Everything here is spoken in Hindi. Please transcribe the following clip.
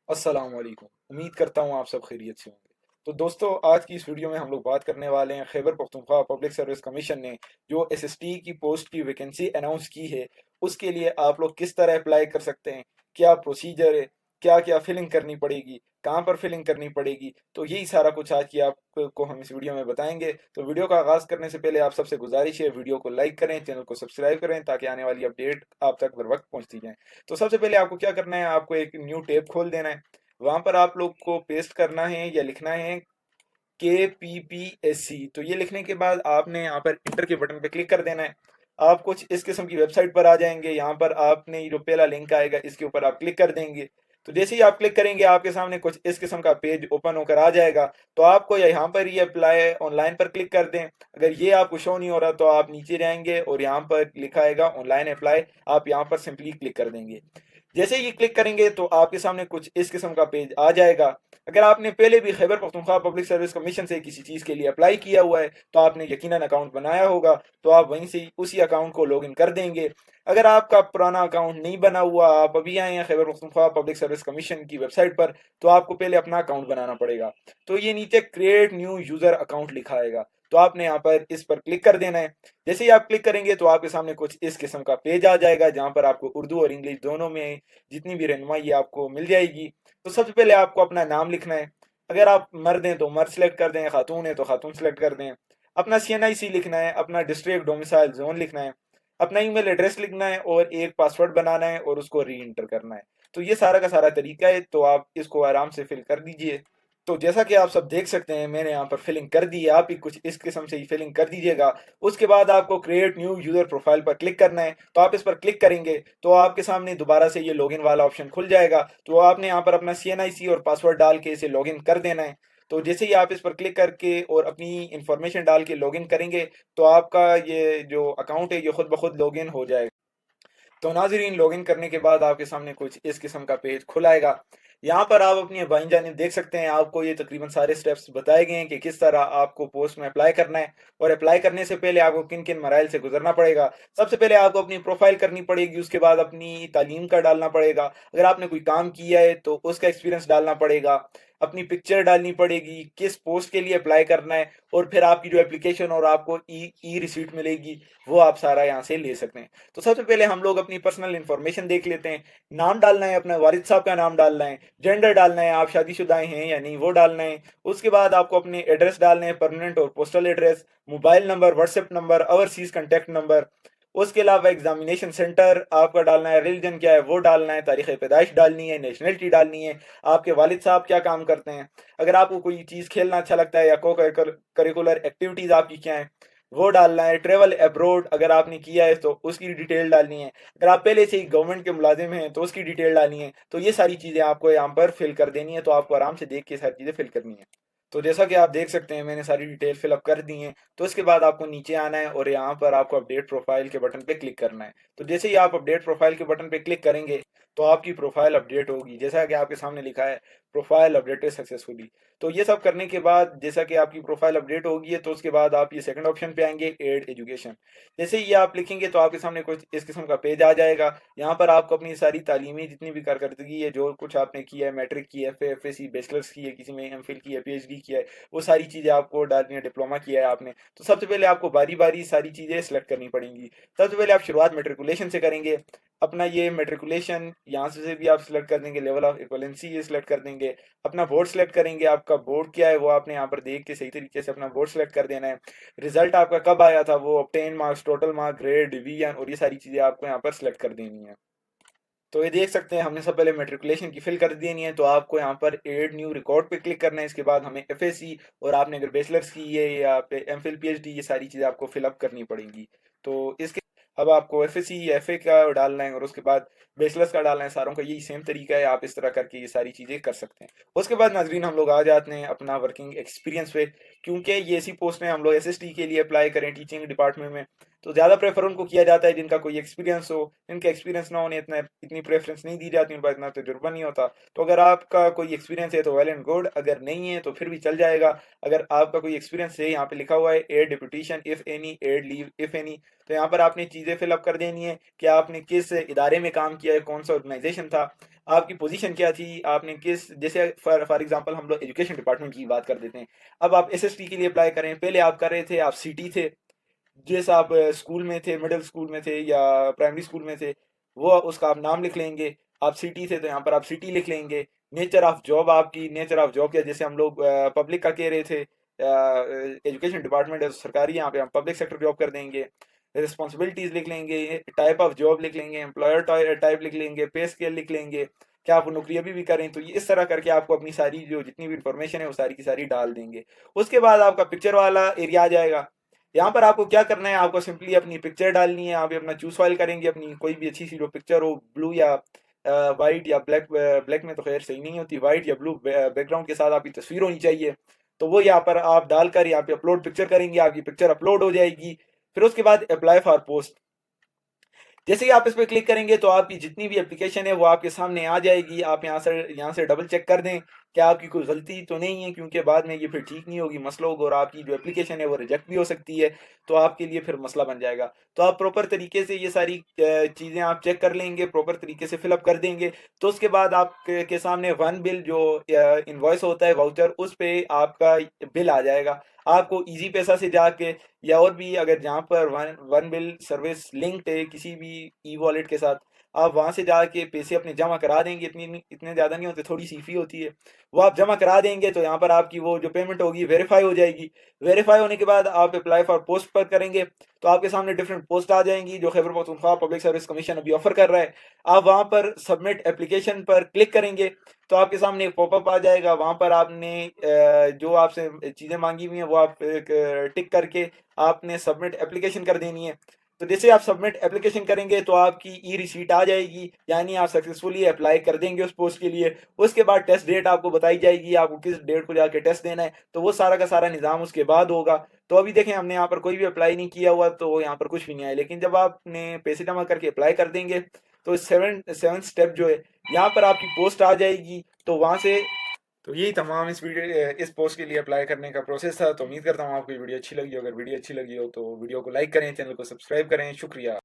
अस्सलाम वालेकुम। उम्मीद करता हूँ आप सब खैरियत से होंगे। तो दोस्तों, आज की इस वीडियो में हम लोग बात करने वाले हैं Khyber Pakhtunkhwa public service commission ने जो एसएसटी की पोस्ट की वैकेंसी अनाउंस की है, उसके लिए आप लोग किस तरह अप्लाई कर सकते हैं, क्या प्रोसीजर है, क्या क्या फिलिंग करनी पड़ेगी, कहाँ पर फिलिंग करनी पड़ेगी। तो यही सारा कुछ आज की आपको हम इस वीडियो में बताएंगे। तो वीडियो का आगाज़ करने से पहले आप सबसे गुजारिश है, वीडियो को लाइक करें, चैनल को सब्सक्राइब करें ताकि आने वाली अपडेट आप तक बर वक्त पहुँचती जाए। तो सबसे पहले आपको क्या करना है, आपको एक न्यू टैब खोल देना है। वहां पर आप लोग को पेस्ट करना है या लिखना है KPPSC। तो ये लिखने के बाद आपने यहाँ पर इंटर के बटन पर क्लिक कर देना है। आप कुछ इस किस्म की वेबसाइट पर आ जाएंगे। यहाँ पर आपने ये जो पहला लिंक आएगा इसके ऊपर आप क्लिक कर देंगे। तो जैसे ही आप क्लिक करेंगे आपके सामने कुछ इस किस्म का पेज ओपन होकर आ जाएगा। तो आपको यहाँ पर ये अप्लाई ऑनलाइन पर क्लिक कर दें। अगर ये आपको शो नहीं हो रहा तो आप नीचे जाएंगे और यहाँ पर लिखा आएगा ऑनलाइन अप्लाई, आप यहाँ पर सिंपली क्लिक कर देंगे। जैसे ही क्लिक करेंगे तो आपके सामने कुछ इस किस्म का पेज आ जाएगा। अगर आपने पहले भी Khyber Pakhtunkhwa public service commission से किसी चीज़ के लिए अप्लाई किया हुआ है तो आपने यकीनन अकाउंट बनाया होगा। तो आप वहीं से उसी अकाउंट को लॉगिन कर देंगे। अगर आपका पुराना अकाउंट नहीं बना हुआ, आप अभी आए हैं Khyber Pakhtunkhwa public service commission की वेबसाइट पर, तो आपको पहले अपना अकाउंट बनाना पड़ेगा। तो ये नीचे क्रिएट न्यू यूज़र अकाउंट लिखा आएगा, तो आपने यहाँ पर इस पर क्लिक कर देना है। जैसे ही आप क्लिक करेंगे तो आपके सामने कुछ इस किस्म का पेज आ जाएगा जहाँ पर आपको उर्दू और इंग्लिश दोनों में जितनी भी रहनुमाई आपको मिल जाएगी। तो सबसे पहले आपको अपना नाम लिखना है। अगर आप मर्द हैं तो मर्द सेलेक्ट कर दें, खातून है तो खातून सेलेक्ट कर दें। अपना CNIC लिखना है, अपना डिस्ट्रिक्ट डोमिसाइल जोन लिखना है, अपना ईमेल एड्रेस लिखना है और एक पासवर्ड बनाना है और उसको री इंटर करना है। तो ये सारा का सारा तरीका है, तो आप इसको आराम से फिल कर दीजिए। तो जैसा कि आप सब देख सकते हैं मैंने यहाँ पर फिलिंग कर दी है, आप भी कुछ इस किस्म से ही फिलिंग कर दीजिएगा। उसके बाद आपको क्रिएट न्यू यूज़र प्रोफाइल पर क्लिक करना है। तो आप इस पर क्लिक करेंगे तो आपके सामने दोबारा से ये लॉगिन वाला ऑप्शन खुल जाएगा। तो आपने यहाँ पर अपना CNIC और पासवर्ड डाल के इसे लॉगिन कर देना है। तो जैसे ही आप इस पर क्लिक करके और अपनी इंफॉर्मेशन डाल के लॉगिन करेंगे तो आपका ये जो अकाउंट है ये खुद ब खुद लॉगिन हो जाएगा। तो नाज़रीन, लॉगिन करने के बाद आपके सामने कुछ इस किस्म का पेज खुल आएगा। यहाँ पर आप अपनी बाईं जानिब देख सकते हैं, आपको ये तकरीबन सारे स्टेप्स बताए गए हैं कि किस तरह आपको पोस्ट में अप्लाई करना है और अप्लाई करने से पहले आपको किन किन मराइल से गुजरना पड़ेगा। सबसे पहले आपको अपनी प्रोफाइल करनी पड़ेगी, उसके बाद अपनी तालीम का डालना पड़ेगा, अगर आपने कोई काम किया है तो उसका एक्सपीरियंस डालना पड़ेगा, अपनी पिक्चर डालनी पड़ेगी, किस पोस्ट के लिए अप्लाई करना है, और फिर आपकी जो एप्लीकेशन और आपको ई ई रिसीट मिलेगी वो आप सारा यहाँ से ले सकते हैं। तो सबसे पहले हम लोग अपनी पर्सनल इंफॉर्मेशन देख लेते हैं। नाम डालना है, अपने वालिद साहब का नाम डालना है, जेंडर डालना है, आप शादीशुदा हैं या नहीं वो डालना है। उसके बाद आपको अपने एड्रेस डालने हैं, परमानेंट और postal address, mobile number, WhatsApp number, overseas contact number. उसके अलावा एग्जामिनेशन सेंटर आपका डालना है, रिलीजन क्या है वो डालना है, तारीख पैदाइश डालनी है, नेशनलिटी डालनी है, आपके वालिद साहब क्या काम करते हैं, अगर आपको कोई चीज़ खेलना अच्छा लगता है या को करिकुलर एक्टिविटीज़ आपकी क्या है वो डालना है, ट्रेवल अब्रोड अगर आपने किया है तो उसकी डिटेल डालनी है, अगर आप पहले से ही गवर्नमेंट के मुलाजिम हैं तो उसकी डिटेल डालनी है। तो ये सारी चीज़ें आपको यहाँ पर फिल कर देनी है, तो आपको आराम से देख के सारी चीज़ें फिल करनी है। तो जैसा कि आप देख सकते हैं मैंने सारी डिटेल फिलअप कर दी हैं। तो इसके बाद आपको नीचे आना है और यहाँ पर आपको अपडेट प्रोफाइल के बटन पे क्लिक करना है। तो जैसे ही आप अपडेट प्रोफाइल के बटन पे क्लिक करेंगे तो आपकी प्रोफाइल अपडेट होगी, जैसा कि आपके सामने लिखा है प्रोफाइल अपडेटेड सक्सेसफुली। तो ये सब करने के बाद जैसा कि आपकी प्रोफाइल अपडेट होगी है तो उसके बाद आप ये सेकंड ऑप्शन पे आएंगे, एड एजुकेशन। जैसे ही आप लिखेंगे तो आपके सामने कुछ इस किस्म का पेज आ जाएगा। यहाँ पर आपको अपनी सारी तालीमी जितनी भी कारकर्दगी है, जो कुछ आपने किया है, मैट्रिक की है, FA, FSC, बैचलर्स की है, किसी में MPhil की है, PhD किया है, वो सारी चीज़ें आपको डालनी है, डिप्लोमा किया है आपने। तो सबसे पहले आपको बारी बारी सारी चीज़ें सेलेक्ट करनी पड़ेंगी। सबसे पहले आप शुरुआत मेट्रिकुलेशन से करेंगे। अपना ये मेट्रिकुलेशन यहाँ से भी आप सिलेक्ट कर देंगे, लेवल ऑफ इक्वलेंसी ये सिलेक्ट कर देंगे, अपना बोर्ड सेलेक्ट करेंगे, आपका बोर्ड क्या है वो आपने यहाँ पर देख के सही तरीके से अपना बोर्ड सेलेक्ट कर देना है। रिजल्ट आपका कब आया था वो, obtain marks, total mark, grade, division और ये सारी चीज़ें आपको यहाँ पर सिलेक्ट कर देनी है। तो ये देख सकते हैं हमने सब पहले मेट्रिकुलेशन की फिल कर देनी है। तो आपको यहाँ पर एड न्यू रिकॉर्ड पे क्लिक करना है। इसके बाद हमें FSC और आपने अगर बैचलर्स की है या MPhil PhD ये सारी चीज़ें आपको फिलअप करनी पड़ेंगी। तो इसके अब आपको FSC या FA का डालना है और उसके बाद बैचलर्स का डालना है। सारों का यही सेम तरीका है, आप इस तरह करके ये सारी चीज़ें कर सकते हैं। उसके बाद नाजरीन हम लोग आ जाते हैं अपना वर्किंग एक्सपीरियंस पे, क्योंकि ये ऐसी पोस्ट में हम लोग SST के लिए अप्लाई करें टीचिंग डिपार्टमेंट में तो ज़्यादा प्रेफर उनको किया जाता है जिनका कोई एक्सपीरियंस हो। जिनका एक्सपीरियंस ना होने इतनी प्रेफरेंस नहीं दी जाती, उन पर इतना तजुर्बा नहीं होता। तो अगर आपका कोई एक्सपीरियंस है तो वेल एंड गुड, अगर नहीं है तो फिर भी चल जाएगा। अगर आपका कोई एक्सपीरियंस है, यहाँ पे लिखा हुआ है add deputation if any, add leave if any, तो यहाँ पर आपने चीज़ें फिलअप कर देनी है कि आपने किस इदारे में काम किया है, कौन सा ऑर्गेनाइजेशन था। आपकी पोजीशन क्या थी, आपने किस, जैसे फॉर एग्जांपल हम लोग एजुकेशन डिपार्टमेंट की बात कर देते हैं। अब आप एसएसटी के लिए अप्लाई करें, पहले आप कर रहे थे आप सिटी थे, जैसे आप स्कूल में थे, मिडिल स्कूल में थे या प्राइमरी स्कूल में थे, वो उसका आप नाम लिख लेंगे। आप सिटी थे तो यहाँ पर आप सिटी लिख लेंगे। नेचर ऑफ जॉब, आपकी नेचर ऑफ जॉब क्या, जैसे हम लोग पब्लिक का कह रहे थे, एजुकेशन डिपार्टमेंट है तो सरकारी, यहाँ पे हम पब्लिक सेक्टर जॉब कर देंगे। रिस्पॉन्सिबिलिटीज लिख लेंगे, टाइप ऑफ जॉब लिख लेंगे, एम्प्लॉयर टाइप लिख लेंगे, पे स्केल लिख लेंगे, क्या आप नौकरी अभी भी करें, तो ये इस तरह करके आपको अपनी सारी जो जितनी भी इंफॉर्मेशन है वो सारी की सारी डाल देंगे। उसके बाद आपका पिक्चर वाला एरिया आ जाएगा। यहाँ पर आपको क्या करना है, आपको सिंपली अपनी पिक्चर डालनी है। आप अपना चूज फाइल करेंगे, अपनी कोई भी अच्छी सी जो पिक्चर हो, ब्लू या वाइट या ब्लैक, ब्लैक में तो खैर सही नहीं होती, वाइट या ब्लू बैकग्राउंड के साथ आपकी तस्वीर होनी चाहिए। तो वो यहाँ पर आप डालकर यहाँ पे अपलोड पिक्चर करेंगे, आपकी पिक्चर अपलोड हो जाएगी। फिर उसके बाद अप्लाई फॉर पोस्ट, जैसे ही आप इस पर क्लिक करेंगे तो आपकी जितनी भी एप्लीकेशन है वो आपके सामने आ जाएगी। आप यहाँ से डबल चेक कर दें कि आपकी कोई गलती तो नहीं है, क्योंकि बाद में ये फिर ठीक नहीं होगी, मसला होगा और आपकी जो एप्लीकेशन है वो रिजेक्ट भी हो सकती है, तो आपके लिए फिर मसला बन जाएगा। तो आप प्रॉपर तरीके से ये सारी चीज़ें आप चेक कर लेंगे, प्रॉपर तरीके से फिलअप कर देंगे। तो उसके बाद आपके सामने वन बिल जो इन्वॉइस होता है, वाउचर, उस पे आपका बिल आ जाएगा। आपको इजी पैसा से जाके या और भी अगर जहाँ पर one one bill service linked है किसी भी ई वॉलेट के साथ, आप वहाँ से जाके पैसे अपने जमा करा देंगे। इतने ज़्यादा नहीं होते, थोड़ी सी फी होती है, वो आप जमा करा देंगे तो यहाँ पर आपकी वो जो पेमेंट होगी वेरीफाई हो जाएगी। वेरीफाई होने के बाद आप अप्लाई फॉर पोस्ट पर करेंगे तो आपके सामने डिफरेंट पोस्ट आ जाएंगी जो Khyber Pakhtunkhwa public service commission अभी ऑफर कर रहा है। आप वहाँ पर सबमिट एप्लीकेशन पर क्लिक करेंगे तो आपके सामने एक पॉपअप आ जाएगा। वहाँ पर आपने जो आपसे चीज़ें मांगी हुई हैं वो आप टिक करके आपने सबमिट एप्लीकेशन कर देनी है। तो जैसे आप सबमिट एप्लीकेशन करेंगे तो आपकी ई रिसीट आ जाएगी, यानी आप सक्सेसफुली अप्लाई कर देंगे उस पोस्ट के लिए। उसके बाद टेस्ट डेट आपको बताई जाएगी, आपको किस डेट को जाके टेस्ट देना है, तो वो सारा का सारा निज़ाम उसके बाद होगा। तो अभी देखें हमने यहाँ पर कोई भी अप्लाई नहीं किया हुआ तो यहाँ पर कुछ भी नहीं आया, लेकिन जब आपने पैसे जमा करके अप्लाई कर देंगे तो सेवन स्टेप जो है यहाँ पर आपकी पोस्ट आ जाएगी। तो वहाँ से, तो यही तमाम इस पोस्ट के लिए अप्लाई करने का प्रोसेस था। तो उम्मीद करता हूँ आपको ये वीडियो अच्छी लगी हो। अगर वीडियो अच्छी लगी हो तो वीडियो को लाइक करें, चैनल को सब्सक्राइब करें। शुक्रिया।